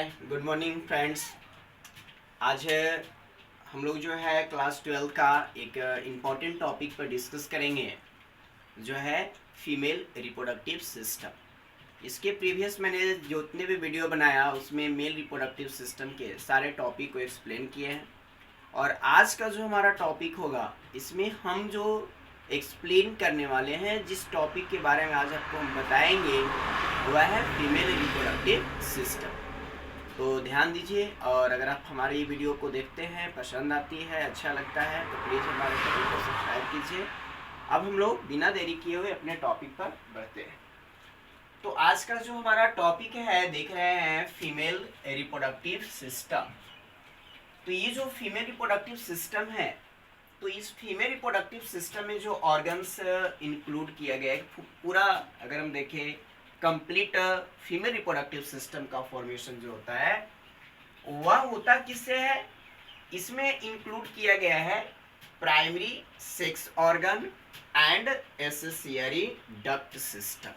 Hi good morning friends. आज हम लोग जो है क्लास 12 का एक इम्पॉर्टेंट टॉपिक पर डिस्कस करेंगे, जो है फीमेल रिप्रोडक्टिव सिस्टम। इसके प्रीवियस मैंने जितने भी वीडियो बनाया उसमें मेल रिप्रोडक्टिव सिस्टम के सारे टॉपिक को एक्सप्लेन किए हैं, और आज का जो हमारा टॉपिक होगा इसमें हम जो एक्सप्लेन करने वाले हैं, जिस टॉपिक के बारे में आज आपको हम बताएंगे वह है फीमेल रिप्रोडक्टिव सिस्टम। तो ध्यान दीजिए, और अगर आप हमारे ये वीडियो को देखते हैं, पसंद आती है, अच्छा लगता है तो प्लीज़ हमारे चैनल को सब्सक्राइब कीजिए। अब हम लोग बिना देरी किए हुए अपने टॉपिक पर बढ़ते हैं। तो आज का जो हमारा टॉपिक है, देख रहे हैं फीमेल रिप्रोडक्टिव सिस्टम। तो ये जो फीमेल रिप्रोडक्टिव सिस्टम है, तो इस फीमेल रिप्रोडक्टिव सिस्टम में जो ऑर्गन्स इंक्लूड किया गया है, पूरा अगर हम देखें कंप्लीट फीमेल रिप्रोडक्टिव सिस्टम का फॉर्मेशन जो होता है वह होता किससे है, इसमें इंक्लूड किया गया है primary sex organ and accessory duct system.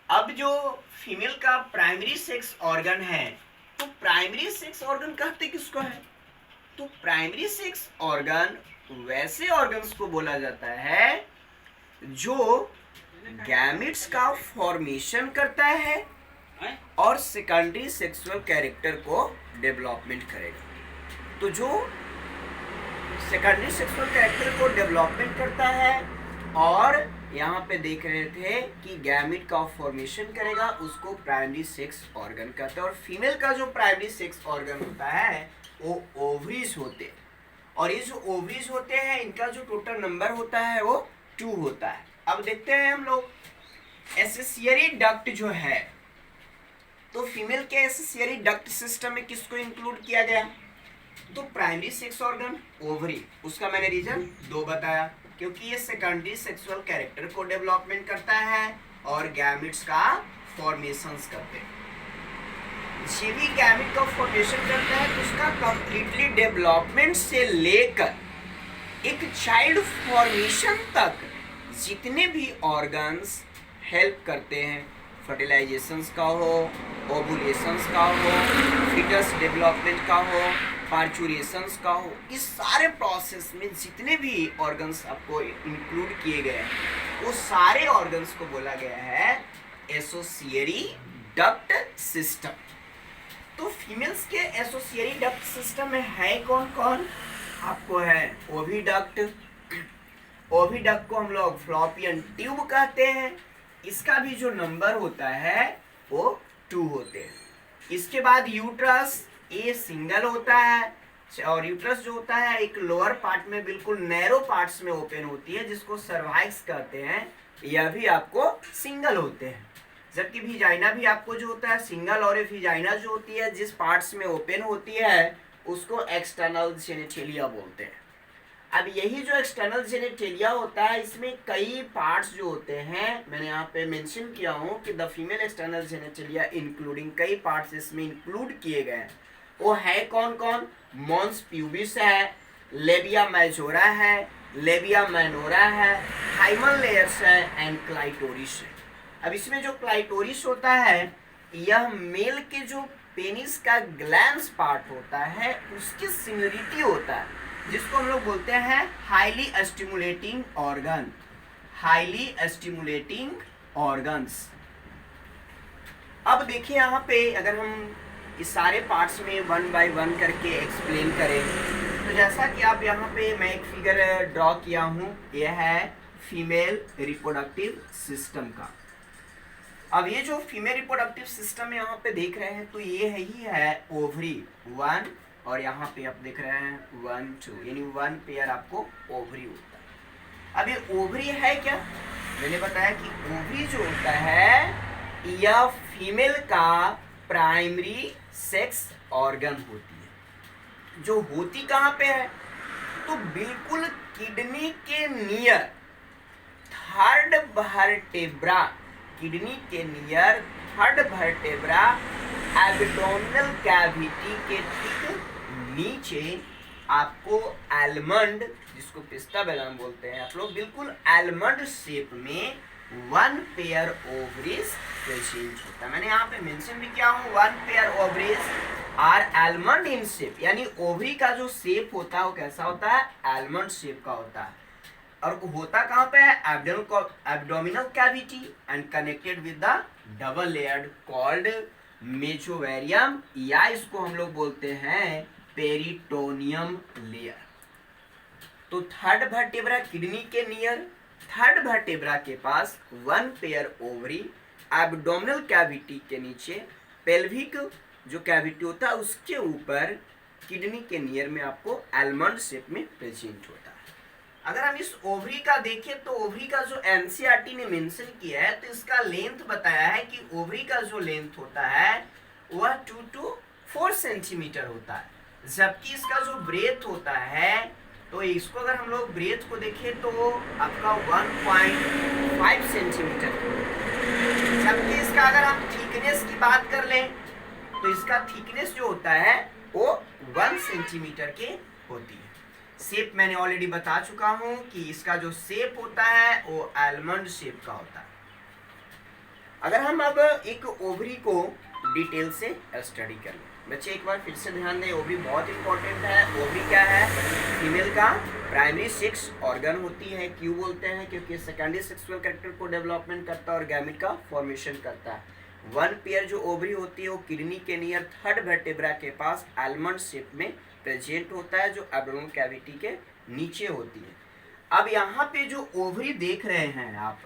अब जो फीमेल का प्राइमरी सेक्स ऑर्गन है, तो प्राइमरी सेक्स ऑर्गन कहते किसको है? तो प्राइमरी सेक्स ऑर्गन वैसे ऑर्गन्स को बोला जाता है जो गैमेट्स का फॉर्मेशन करता है और सेकेंडरी सेक्सुअल कैरेक्टर को डेवलपमेंट करेगा। तो जो सेकेंडरी सेक्सुअल कैरेक्टर को डेवलपमेंट करता है और यहाँ पे देख रहे थे कि गैमेट का फॉर्मेशन करेगा, उसको प्राइमरी सेक्स ऑर्गन कहते हैं। और फीमेल का जो प्राइमरी सेक्स ऑर्गन होता है वो ओवरीज होते हैं, और ये जो ओवरीज होते हैं इनका जो टोटल नंबर होता है वो 2 होता है। अब देखते हैं हम लोग एसेसियरी डक्ट जो है, तो फीमेल के एसेसियरी डक्ट सिस्टम में किसको इंक्लूड किया गया? तो प्राइमरी सेक्स ऑर्गन, ओवरी। उसका मैंने रीजन 2 बताया, क्योंकि ये सेकेंडरी सेक्सुअल कैरेक्टर को डेवलपमेंट करता है और गैमेट्स का फॉर्मेशंस करते हैं। ये भी गैमेट का फॉर्मेशन करता है तो उसका कंप्लीटली डेवलपमेंट से लेकर एक चाइल्ड फॉर्मेशन तक जितने भी ऑर्गन्स हेल्प करते हैं, फर्टिलाइजेशंस का हो, ओवुलेशंस का हो, फिटस डेवलपमेंट का हो, पार्चुरेशंस का हो, इस सारे प्रोसेस में जितने भी ऑर्गन्स आपको इंक्लूड किए गए हैं वो सारे ऑर्गन्स को बोला गया है एसोसियरी डक्ट सिस्टम। तो फीमेल्स के एसोसियरी डक्ट सिस्टम में है कौन कौन? आपको है ओविडक्ट। ओविडक्ट को हम लोग फ्लॉपियन ट्यूब कहते हैं। इसका भी जो नंबर होता है वो 2 होते हैं। इसके बाद यूट्रस, ये सिंगल होता है, और यूट्रस जो होता है एक लोअर पार्ट में बिल्कुल नैरो पार्ट्स में ओपन होती है, जिसको सर्वाइक्स कहते हैं। यह भी आपको सिंगल होते हैं। जबकि विजाइना भी आपको जो होता है सिंगल, और ये विजाइना जो होती है जिस पार्ट्स में ओपन होती है उसको एक्सटर्नल जेनिटेलिया बोलते हैं। अब यही जो एक्सटर्नल जेनिटेलिया होता है, इसमें कई पार्ट्स जो होते हैं, मैंने यहाँ पे मेंशन किया हूँ कि the female external genitalia including कई पार्ट्स इसमें इंक्लूड किए गए हैं। वो है कौन कौन? मॉन्स प्यूबिस है, लेबिया मेजोरा है, लेबिया माइनोरा है, हाइमन लेयर्स है एंड क्लाइटोरिस है। अब इसमें जो क्लाइटोरिस होता है यह मेल के जो पेनिस का ग्लैंड्स पार्ट होता है उसकी सिमिलरिटी होता है, जिसको हम लोग बोलते हैं highly stimulating organ. Highly stimulating organs. अब देखिए यहाँ पे अगर हम इस सारे पार्ट्स में 1 बाय 1 करके एक्सप्लेन करें, तो जैसा कि आप यहाँ पे मैं एक फिगर ड्रॉ किया हूँ, यह है फीमेल रिप्रोडक्टिव सिस्टम का। अब ये जो फीमेल रिप्रोडक्टिव सिस्टम यहाँ पे देख रहे हैं, तो ये ही है ओवरी 1, और यहाँ पे आप देख रहे हैं 1 2, यानी 1 पेयर आपको ओवरी होता है। अब ये ओवरी है क्या? मैंने बताया कि ओवरी जो होता है यह फीमेल का प्राइमरी सेक्स ऑर्गन होती है। जो होती कहाँ पे है? तो बिल्कुल किडनी के नियर, थर्ड वर्टेब्रा, किडनी के near third vertebra, abdominal cavity के ठीक नीचे आपको आलमंड, जिसको पिस्ता बेलम बोलते हैं आप लोग, बिल्कुल आलमंड शेप में 1 पेयर ओवरीज प्रेजेंट होता है। मैंने यहाँ पे मेंशन भी किया हूँ, 1 pair ovaries are almond in shape, यानी ओवरी का जो शेप होता है वो कैसा होता है, आलमंड शेप का होता है। और होता कहाँ पे है, abdominal cavity and connected with the double layered called mesovarium, या इसको हम लोग बोलते हैं पेरिटोनियम लेयर। तो थर्ड वर्टेब्रा किडनी के नियर, थर्ड वर्टेब्रा के पास 1 पेयर ओवरी, एब्डोमिनल कैविटी के नीचे, पेल्विक जो कैविटी होता है उसके ऊपर, किडनी के नियर में आपको आलमंड शेप में प्रेजेंट होता है। अगर हम इस ओवरी का देखें तो ओवरी का जो एनसीईआरटी ने मेंशन किया है, तो इसका लेंथ बताया है कि ओवरी का जो लेंथ होता है वह 2 to 4 सेंटीमीटर होता है, जबकि इसका जो ब्रेथ होता है, तो इसको अगर हम लोग ब्रेथ को देखें तो आपका 1.5 सेंटीमीटर, जबकि इसका अगर हम थिकनेस की बात कर लें तो इसका थिकनेस जो होता है वो 1 सेंटीमीटर के होती है। शेप मैंने ऑलरेडी बता चुका हूं कि इसका जो शेप होता है वो आलमंड शेप का होता है। अगर हम अब एक ओवरी को डिटेल से स्टडी कर लें, बच्चे एक बार फिर से ध्यान दें, ओवरी बहुत इंपॉर्टेंट है। ओवरी क्या है, फीमेल का प्राइमरी सेक्स ऑर्गन होती है। क्यों बोलते हैं, क्योंकि सेकेंडरी सेक्सुअल कैरेक्टर को डेवलपमेंट करता है और गैमेट का फॉर्मेशन करता है। 1 पेयर जो ओवरी होती है वो किडनी के नियर थर्ड वर्टेब्रा के पास आलमंड शेप में प्रेजेंट होता है, जो एब्डोमिनल कैविटी के नीचे होती है। अब यहाँ पे जो ओवरी देख रहे हैं आप,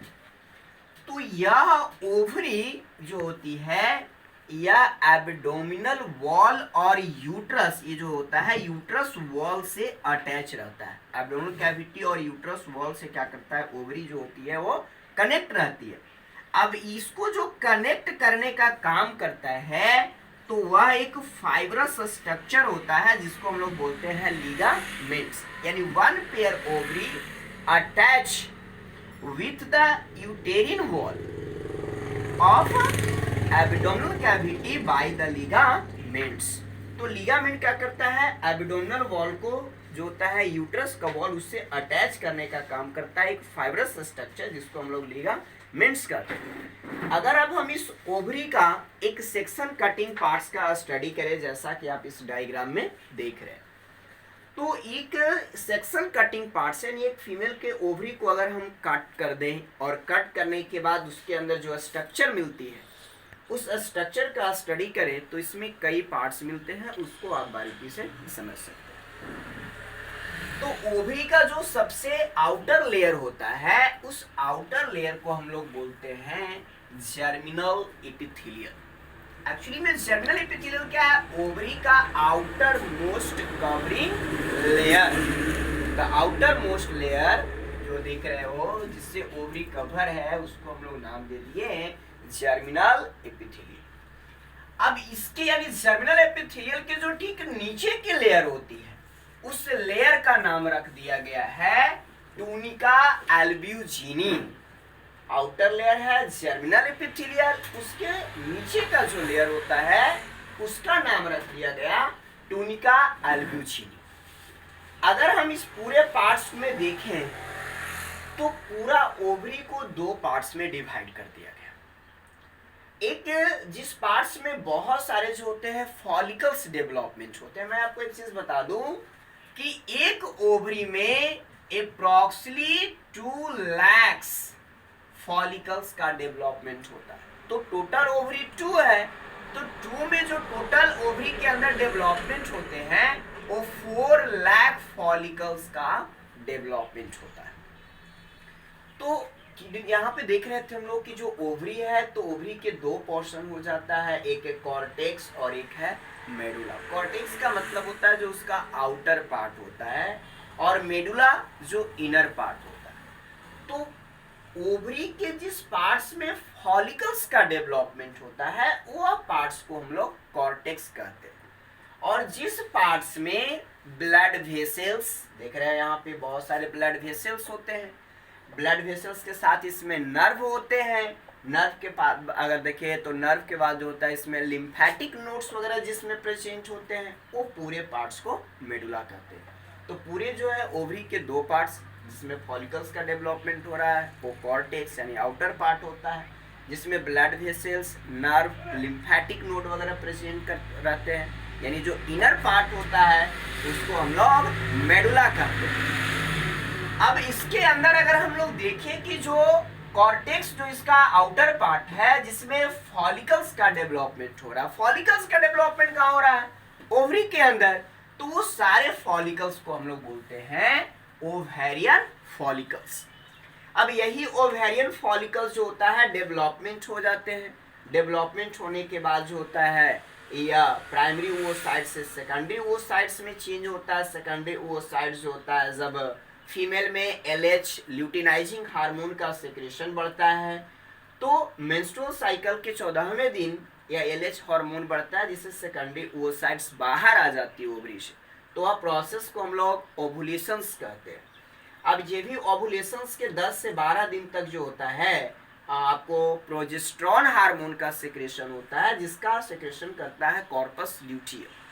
तो यह ओवरी जो होती है यह एब्डोमिनल वॉल और यूट्रस, ये जो होता है यूट्रस वॉल से अटैच रहता है। एब्डोमिनल कैविटी और यूट्रस वॉल से क्या करता है, ओवरी जो होती है वो कनेक्ट रहती है। अब इसको जो कनेक्ट करने का काम करता है तो वह एक फाइब्रस स्ट्रक्चर होता है जिसको हम लोग बोलते हैं लिगामेंट्स, यानी 1 pair ovary attach with the यूटेरिन wall of abdominal cavity by the ligaments. तो लिगामेंट क्या करता है, एब्डोमिनल वॉल को जो होता है यूट्रस का वॉल उससे अटैच करने का काम करता है, एक फाइब्रस स्ट्रक्चर जिसको हम लोग लिगामेंट्स कहते हैं। अगर अब हम इस ओवरी का एक सेक्शन कटिंग पार्ट्स का स्टडी करें, जैसा कि आप इस डायग्राम में देख रहे हैं, तो एक सेक्शन कटिंग पार्ट्स यानी एक फीमेल के ओवरी को अगर हम कट कर दें और कट करने के बाद उसके अंदर जो स्ट्रक्चर मिलती है उस स्ट्रक्चर का स्टडी करें तो इसमें कई पार्ट्स मिलते हैं, उसको आप बारीकी से समझ सकते हैं। तो ओवरी का जो सबसे आउटर लेयर होता है उस आउटर लेयर को हम लोग बोलते हैं जर्मिनल एपिथेलियल। एक्चुअली में जर्मिनल एपिथेलियल क्या है, ओवरी का outer most covering layer. The outer most layer जो देख रहे हो जिससे ओवरी कवर है उसको हम लोग नाम दे दिए जर्मिनल एपिथेलियल। अब इसके यानी जर्मिनल एपिथेलियल के जो ठीक नीचे की लेयर होती है उस लेयर का नाम रख दिया गया है टूनिका एल्ब्यूजिनी। आउटर लेयर है जर्मिनल एपिथेलियल, उसके नीचे का जो लेयर होता है उसका नाम रख दिया गया टूनिका एल्ब्यूजिनी। अगर हम इस पूरे पार्ट्स में देखें तो पूरा ओवरी को 2 पार्ट्स में डिवाइड कर दिया गया। एक जिस पार्ट्स में बहुत सारे जो होते हैं फॉलिकल्स डेवलपमेंट होते हैं। मैं आपको एक चीज बता दूं कि एक ओवरी में अप्रॉक्सिमेटली 2 लाख फॉलिकल्स का डेवलपमेंट होता है। तो टोटल ओवरी 2 है, तो 2 में जो टोटल ओवरी के अंदर डेवलपमेंट होते हैं वो 4 लाख फॉलिकल्स का डेवलपमेंट होता है। तो यहाँ पे देख रहे थे हम लोग कि जो ओवरी है तो ओवरी के 2 पोर्शन हो जाता है, एक है कॉर्टेक्स और एक है मेडुला। कॉर्टेक्स का मतलब होता है जो उसका आउटर पार्ट होता है और मेडुला जो इनर पार्ट होता है। तो ओवरी के जिस पार्ट्स में फॉलिकल्स का डेवलपमेंट होता है वो पार्ट्स को हम लोग कॉर्टेक्स कहते हैं। और जिस पार्ट्स में ब्लड वेसल्स देख रहे हैं, यहाँ पे बहुत सारे ब्लड वेसल्स होते हैं, ब्लड वेसल्स के साथ इसमें नर्व होते हैं। नर्व के बाद अगर देखें तो नर्व के बाद जो होता है इसमें लिम्फेटिक नोड्स वगैरह जिसमें प्रेजेंट होते हैं, वो पूरे पार्ट्स को मेडुला कहते हैं। तो पूरे जो है ओवरी के 2 पार्ट्स जिसमें फॉलिकल्स का डेवलपमेंट हो रहा है वो कॉर्टेक्स यानी आउटर पार्ट होता है। जिसमें blood vessels, nerve, lymphatic node वगैरह प्रेजेंट कर रहते हैं, यानी जो इनर पार्ट होता है उसको हम लोग मेडुला कहते हैं। अब इसके अंदर अगर हम लोग देखें कि जो कॉर्टेक्स, जो इसका आउटर पार्ट है जिसमें फॉलिकल्स का डेवलपमेंट हो रहा है, फॉलिकल्स का डेवलपमेंट कहाँ हो रहा है? ओवरी के अंदर। तो वो सारे फॉलिकल्स को हम लोग बोलते हैं ओवेरियन फॉलिकल्स। अब यही ओवेरियन फॉलिकल्स जो होता है डेवलपमेंट हो जाते हैं। डेवलपमेंट होने के बाद जो होता है या प्राइमरी ओवोसाइट से सेकेंडरी ओवोसाइट्स में चेंज होता है। सेकेंडरी ओवोसाइट जो होता है जब फीमेल में LH ल्यूटिनाइजिंग हार्मोन का सेक्रेशन बढ़ता है तो मेंस्ट्रुअल साइकिल के 14वें दिन या LH हार्मोन बढ़ता है जिससे सेकेंडरी ओवोसाइट्स बाहर आ जाती है ओवरी से। तो वह प्रोसेस को हम लोग ओवुलेशंस कहते हैं। अब ये भी ओवुलेशंस के 10 से 12 दिन तक जो होता है आपको प्रोजेस्टेरॉन हार्मोन का सेक्रेशन होता है जिसका सेक्रेशन करता है कॉर्पस ल्यूटियम।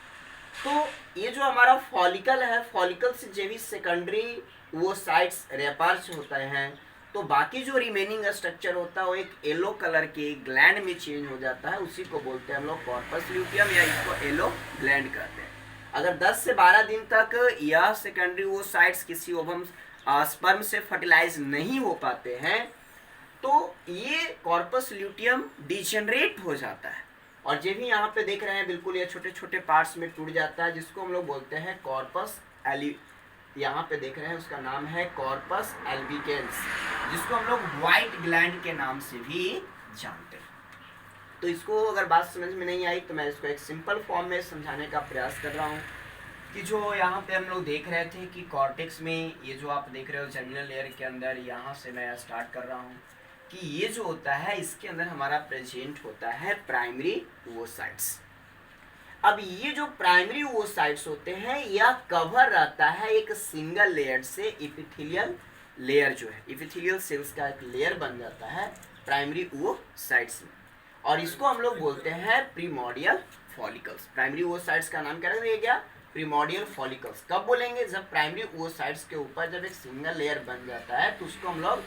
तो ये जो हमारा फॉलिकल है, फॉलिकल से जो भी सेकेंडरी ओवोसाइट्स रेपर्च होते हैं तो बाकी जो रिमेनिंग स्ट्रक्चर होता है वो एक येलो कलर के ग्लैंड में चेंज हो जाता है, उसी को बोलते हैं हम लोग कॉर्पस ल्यूटियम या इसको येलो ग्लैंड कहते हैं। अगर 10 से 12 दिन तक यह सेकेंडरी ओवोसाइट्स किसी ओवम स्पर्म से फर्टिलाइज नहीं हो पाते हैं तो ये कॉर्पस ल्यूटियम डिजेनरेट हो जाता है और जो भी यहाँ पे देख रहे हैं बिल्कुल ये छोटे छोटे पार्ट्स में टूट जाता है जिसको हम लोग बोलते हैं कॉर्पस एली, यहाँ पे देख रहे हैं उसका नाम है कॉर्पस एल्बिकेंस, जिसको हम लोग व्हाइट ग्लैंड के नाम से भी जानते हैं। तो इसको अगर बात समझ में नहीं आई तो मैं इसको एक सिंपल फॉर्म में समझाने का प्रयास कर रहा हूँ कि जो यहाँ पे हम लोग देख रहे थे कि कॉर्टेक्स में ये जो आप देख रहे हो जर्मिनल लेयर के अंदर, यहाँ से मैं स्टार्ट कर रहा हूँ कि ये जो होता है इसके अंदर हमारा प्रेजेंट होता है प्राइमरी ओवोसाइट्स। अब ये जो प्राइमरी ओवोसाइट्स होते हैं यह कवर रहता है एक सिंगल लेयर से, एपिथेलियल लेयर जो है, एपिथेलियल सेल्स का एक लेयर बन जाता है प्राइमरी ओवोसाइट्स में और इसको हम लोग बोलते हैं प्रीमोर्डियल फॉलिकल्स। प्राइमरी ओवोसाइट्स का नाम क्या रख गया? Primordial follicles. कब बोलेंगे? जब प्राइमरी ओवोसाइट्स के ऊपर जब एक सिंगल लेयर बन जाता है तो उसको हम लोग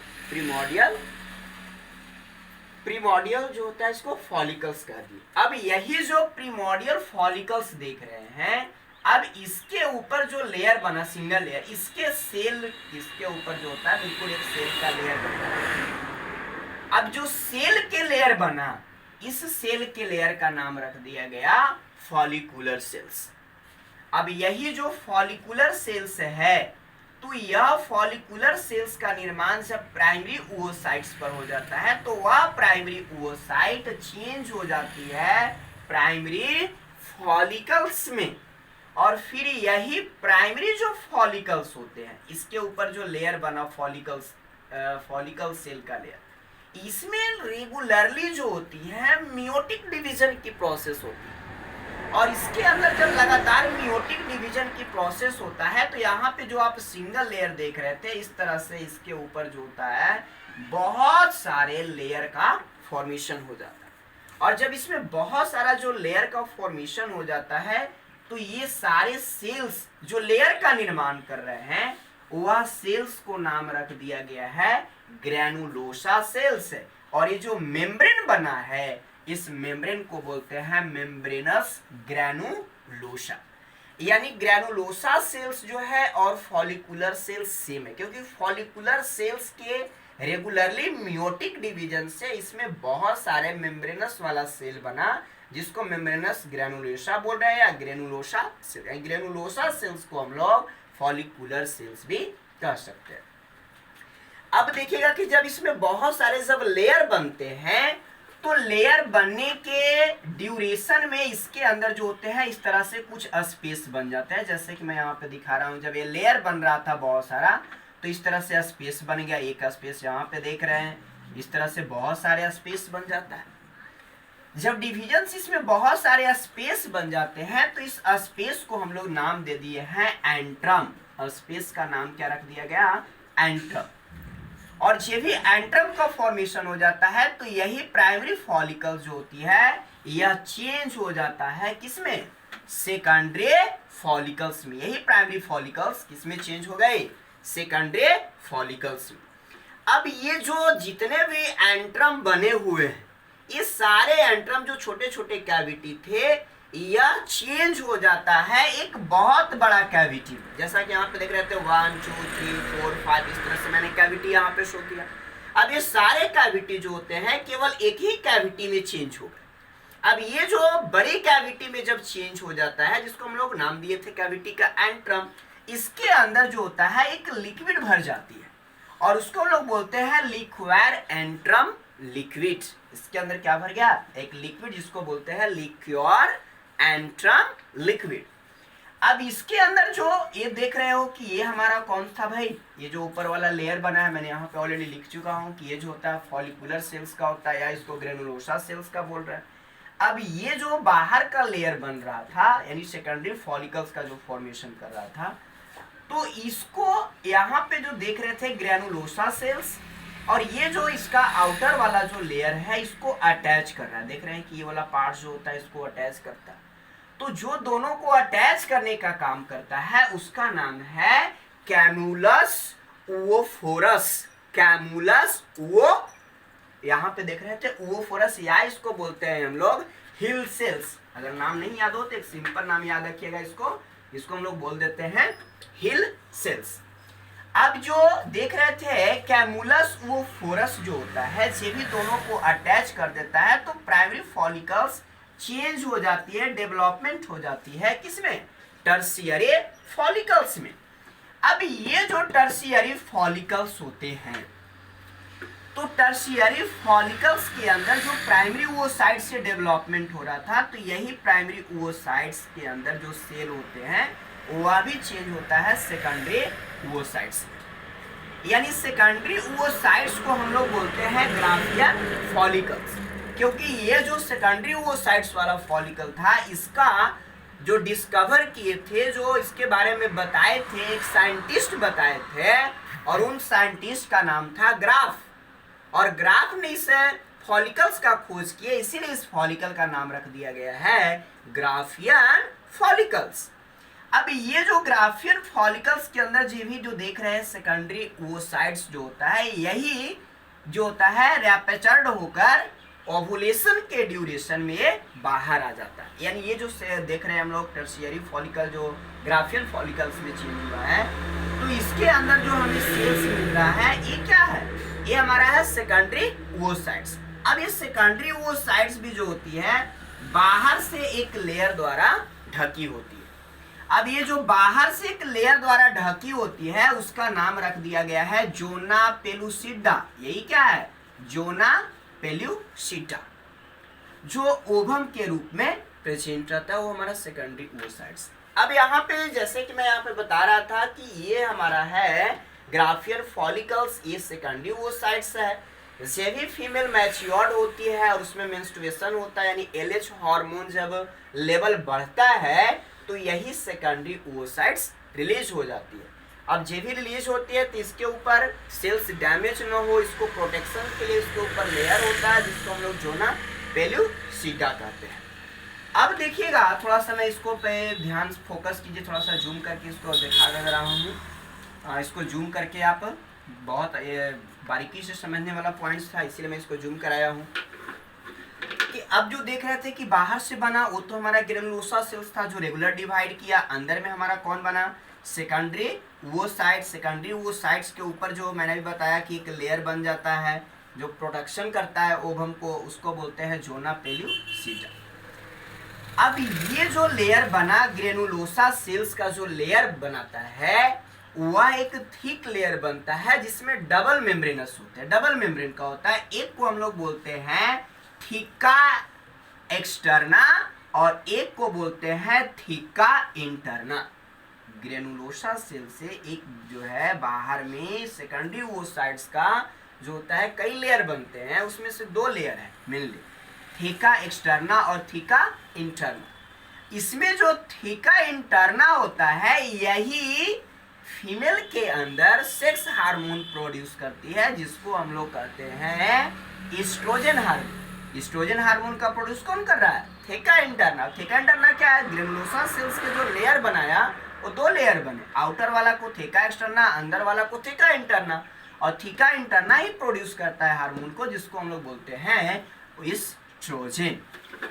प्रीमोर्डियल जो होता है इसको फॉलिकल्स कह दिए। अब यही जो प्रीमोर्डियल फॉलिकल्स देख रहे हैं, अब इसके ऊपर जो लेयर बना सिंगल लेयर, इसके सेल, इसके ऊपर जो होता है बिल्कुल एक सेल का लेयर बनता है। अब जो सेल के लेयर बना, इस सेल के लेयर का नाम रख दिया गया फॉलिकुलर सेल्स। अब यही जो फॉलिकुलर सेल्स है तो यह फॉलिकुलर सेल्स का निर्माण जब प्राइमरी ओवोसाइट्स पर हो जाता है तो वह प्राइमरी ओवोसाइट चेंज हो जाती है प्राइमरी फॉलिकल्स में और फिर यही प्राइमरी जो फॉलिकल्स होते हैं इसके ऊपर जो लेयर बना फॉलिकल सेल का लेयर, इसमें रेगुलरली जो होती है मियोटिक डिवीजन की प्रोसेस होती है और इसके अंदर जब लगातार मियोटिक डिवीजन की प्रोसेस होता है तो यहाँ पे जो आप सिंगल लेयर देख रहे थे इस तरह से इसके ऊपर जो होता है बहुत सारे लेयर का फॉर्मेशन हो जाता है और जब इसमें बहुत सारा जो लेयर का फॉर्मेशन हो जाता है तो ये सारे सेल्स जो लेयर का निर्माण कर रहे हैं वह सेल्स को नाम रख दिया गया है ग्रैनुलोसा सेल्स है और ये जो मेम्ब्रेन बना है इस मेम्ब्रेन को बोलते हैं मेम्ब्रेनस ग्रैनुलोसा। यानी ग्रैनुलोसा सेल्स जो है और फॉलिकुलर सेल्स सेम है क्योंकि फॉलिकुलर सेल्स के रेगुलरली मियोटिक डिवीजन से इसमें बहुत सारे मेम्ब्रेनस वाला सेल बना जिसको मेम्ब्रेनस ग्रैनुलोसा बोल रहे हैं या ग्रैनुलोसा सेल। ग्रैनुलोसा सेल्स को हम लोग फॉलिकुलर सेल्स भी कह सकते हैं। अब देखिएगा कि जब इसमें बहुत सारे जब लेयर बनते हैं तो लेयर बनने के ड्यूरेशन में इसके अंदर जो होते हैं इस तरह से कुछ स्पेस बन जाता है, जैसे कि मैं यहाँ पे दिखा रहा हूँ। जब ये लेयर बन रहा था बहुत सारा तो इस तरह से स्पेस बन गया, एक स्पेस यहाँ पे देख रहे हैं, इस तरह से बहुत सारे स्पेस बन जाता है। जब डिविजन इसमें बहुत सारे स्पेस बन जाते हैं तो इस स्पेस को हम लोग नाम दे दिए हैं एंट्रम। स्पेस का नाम क्या रख दिया गया? एंट्रम। और जब भी एंट्रम का फॉर्मेशन हो जाता है तो यही प्राइमरी फॉलिकल जो होती है यह चेंज हो जाता है किसमें? सेकेंडरी फॉलिकल्स में। यही प्राइमरी फॉलिकल्स किसमें चेंज हो गए? सेकेंडरी फॉलिकल्स में। अब ये जो जितने भी एंट्रम बने हुए हैं, ये सारे एंट्रम जो छोटे छोटे कैविटी थे, यह चेंज हो जाता है एक बहुत बड़ा कैविटी में। जैसा कि यहाँ पे देख रहे थे 1 2 3 4 5, इस तरह से मैंने कैविटी यहाँ पे शो किया। अब ये सारे कैविटी जो होते हैं केवल एक ही कैविटी में चेंज हो गए। अब ये जो बड़ी कैविटी में जब चेंज हो जाता है, जिसको हम लोग नाम दिए थे कैविटी का एंट्रम, इसके अंदर जो होता है एक लिक्विड भर जाती है और उसको हम लोग बोलते हैं लिक्वायर एंट्रम लिक्विड। इसके अंदर क्या भर गया? एक लिक्विड, जिसको बोलते हैं लिक्वायर एंट्रम लिक्विड। अब इसके अंदर जो ये देख रहे हो कि ये हमारा कौन था भाई, ये जो ऊपर वाला लेयर बना है, मैंने यहाँ पे ऑलरेडी लिख चुका हूँ कि ये जो होता है फॉलिकुलर सेल्स का होता है, या इसको ग्रेनुलोसा सेल्स का बोल रहे हैं। अब ये जो बाहर का लेयर बन रहा था, यानी सेकेंडरी फॉलिकल्स का जो फॉर्मेशन कर रहा था, तो इसको यहाँ पे जो देख रहे थे ग्रेनुलोसा सेल्स, और ये जो इसका आउटर वाला जो लेयर है इसको अटैच कर रहा है। देख रहे हैं कि ये वाला पार्ट जो होता है इसको अटैच करता है। तो जो दोनों को अटैच करने का काम करता है उसका नाम है कैमुलस ओवोफोरस। कैमुलस वो यहाँ पे देख रहे थे ओवोफोरस, या इसको बोलते हैं हम लोग हिल सेल्स। अगर नाम नहीं याद हो तो एक सिंपल नाम याद रखिएगा, इसको हम लोग बोल देते हैं हिल सेल्स। अब जो देख रहे थे कैमुलस ओवोफोरस जो होता है, ये भी दोनों को अटैच कर देता है, तो प्राइमरी फॉलिकल्स चेंज हो जाती है, डेवलपमेंट हो जाती है किसमें? टर्शियरी फॉलिकल्स में। अब ये जो टर्शियरी फॉलिकल्स होते हैं, तो टर्शियरी फॉलिकल्स के अंदर जो प्राइमरी ओवोसाइट से डेवलपमेंट हो रहा था, तो यही प्राइमरी ओवोसाइट्स के अंदर जो सेल होते हैं वह भी चेंज होता है सेकेंडरी ओवोसाइट्स में। यानी सेकेंडरी ओवोसाइट्स को हम लोग बोलते हैं ग्राफियन फॉलिकल्स, क्योंकि ये जो सेकेंडरी ओवोसाइट्स वाला फॉलिकल था, इसका जो डिस्कवर किए थे, जो इसके बारे में बताए थे, एक साइंटिस्ट बताए थे, और उन साइंटिस्ट का नाम था ग्राफ। और ग्राफ ने इस फॉलिकल्स का खोज किया, इसीलिए इस फॉलिकल का नाम रख दिया गया है ग्राफियन फॉलिकल्स। अब ये जो ग्राफियन फॉलिकल्स के अंदर जो भी जो देख रहे हैं सेकेंडरी ओवोसाइट्स जो होता है, यही जो होता है रैप्चर्ड होकर ओवुलेशन के ड्यूरेशन में बाहर आ जाता है। यानी ये जो देख रहे हैं हम लोग टर्शियरी फॉलिकल जो ग्राफियन फॉलिकल्स में चेंज हुआ है, तो इसके अंदर जो हमें सेल्स मिल रहा है, ये क्या है? ये हमारा है सेकेंडरी ओवोसाइट्स। अब ये सेकेंडरी ओवोसाइट्स भी जो होती है बाहर से एक लेयर द्वारा ढकी होती है। अब ये जो बाहर से एक लेयर द्वारा ढकी होती है उसका नाम रख दिया गया है जोना पेलुसिडा। यही क्या है? जोना पेलुसिडा, जो ओवम के रूप में प्रेजेंट रहता है, वो हमारा सेकेंडरी ओवोसाइट्स। अब यहाँ पे जैसे कि मैं यहाँ पे बता रहा था कि ये हमारा है ग्राफियन फॉलिकल्स, ये सेकेंडरी ओवोसाइट्स है। जैसे भी फीमेल मैच्योर्ड होती है और उसमें मेंस्ट्रुएशन होता है, यानी एलएच हार्मोन जब लेवल बढ़ता है, तो यही सेकेंडरी ओवोसाइट्स रिलीज हो जाती है। अब जब भी रिलीज होती है तो इसके ऊपर सेल्स डैमेज न हो, इसको प्रोटेक्शन के लिए इसके ऊपर लेयर होता है, जिसको हम लोग जोना पेलुसिडा कहते हैं। अब देखिएगा, थोड़ा सा मैं इसको पे ध्यान फोकस कीजिए, थोड़ा सा जूम करके इसको दिखा रहा हूँ। इसको जूम करके आप बहुत बारीकी से समझने वाला पॉइंट्स था, इसीलिए मैं इसको जूम कराया हूँ। कि अब जो देख रहे थे कि बाहर से बना वो तो हमारा ग्रेनुलोसा सेल्स था जो रेगुलर डिवाइड किया। अंदर में हमारा कौन बना? सेकेंडरी ओवोसाइट्स। सेकेंडरी ओवोसाइट्स के ऊपर जो मैंने भी बताया कि एक लेयर बन जाता है जो प्रोटेक्शन करता है ओवम को, उसको बोलते हैं जोना पेलुसिडा। अब ये जो लेयर बना ग्रेनुलोसा सेल्स का, जो लेयर बनाता है वह एक थिक लेयर बनता है जिसमें डबल मेम्ब्रेनस होते हैं। डबल मेम्ब्रेन का होता है, एक को हम लोग बोलते हैं थीका एक्सटर्ना और एक को बोलते हैं थीका इंटरना। ग्रेनुलोसा सेल से एक जो है बाहर में सेकेंडरी ओवोसाइट्स का जो होता है कई लेयर बनते हैं, उसमें से दो लेयर है मेनली, थीका एक्सटर्ना और थीका इंटरना। इसमें जो थीका इंटरना होता है यही फीमेल के अंदर सेक्स हार्मोन प्रोड्यूस करती है, जिसको हम लोग कहते हैं एस्ट्रोजन हार्मोन। एस्ट्रोजन हार्मोन का प्रोड्यूस कौन कर रहा है? Theca interna. थीका इंटरना क्या है? ग्रेनुलोसा सेल्स के जो लेयर बनाया वो दो लेयर बने, आउटर वाला को थीका एक्सटर्ना, अंदर वाला को थीका इंटरना। और थीका इंटरना ही प्रोड्यूस करता है हार्मोन को, जिसको हम लोग बोलते हैं ईस्ट्रोजन।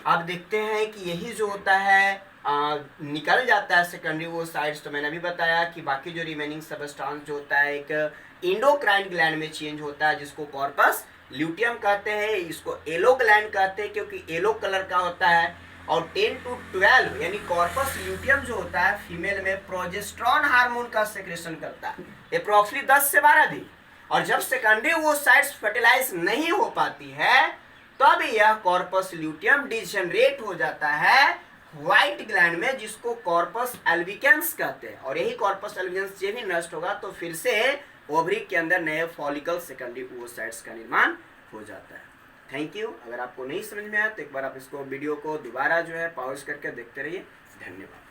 अब देखते हैं कि यही जो होता है निकल जाता है सेकेंडरी ओसाइट्स। तो मैंने अभी बताया कि बाकी जो रिमेनिंग सबस्टांस जो होता है एक एंडोक्राइन ग्लैंड में चेंज होता है, जिसको कॉर्पस ल्यूटियम कहते हैं। इसको येलो ग्लैंड कहते हैं क्योंकि येलो कलर का होता है। और 10 to 12 यानी कॉर्पस ल्यूटियम जो होता है फीमेल में प्रोजेस्टेरॉन हार्मोन का सेक्रेशन करता है अप्रोक्सीमेटली 10 से 12 दिन। और जब सेकेंडरी ओसाइट्स फर्टिलाइज नहीं हो पाती है तब यह कॉर्पस ल्यूटियम डिजनरेट हो जाता है व्हाइट ग्लैंड में, जिसको कॉर्पस एल्बिकेंस कहते हैं। और यही कॉर्पस एल्बिकेंस जब भी नष्ट होगा तो फिर से ओवरी के अंदर नए फॉलिकल सेकेंडरी ओसाइट्स का निर्माण हो जाता है। Thank you. अगर आपको नहीं समझ में आया तो एक बार आप इसको वीडियो को दोबारा जो है पॉज करके देखते रहिए। धन्यवाद।